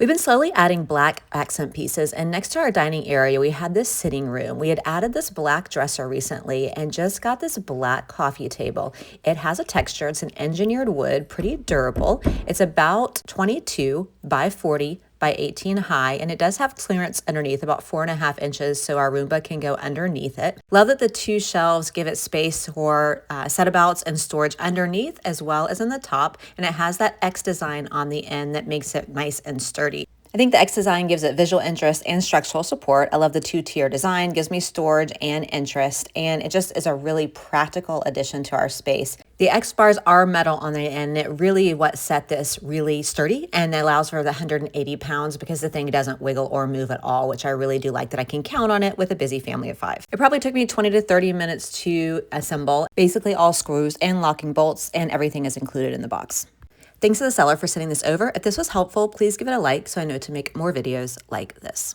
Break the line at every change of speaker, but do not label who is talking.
We've been slowly adding black accent pieces, and next to our dining area, we had this sitting room. We had added this black dresser recently and just got this black coffee table. It has a texture, it's an engineered wood, pretty durable. It's about 22 by 40 by 18 high, and it does have clearance underneath, about 4.5 inches, so our Roomba can go underneath it. Love that the two shelves give it space for set-abouts and storage underneath as well as in the top, and it has that X design on the end that makes it nice and sturdy. I think the X design gives it visual interest and structural support. I love the two-tier design, gives me storage and interest, and it just is a really practical addition to our space. The X bars are metal on the end, and it really what set this really sturdy, and it allows for the 180 pounds because the thing doesn't wiggle or move at all, which I really do like that I can count on it with a busy family of 5. It probably took me 20 to 30 minutes to assemble, basically all screws and locking bolts, and everything is included in the box. Thanks to the seller for sending this over. If this was helpful, please give it a like so I know to make more videos like this.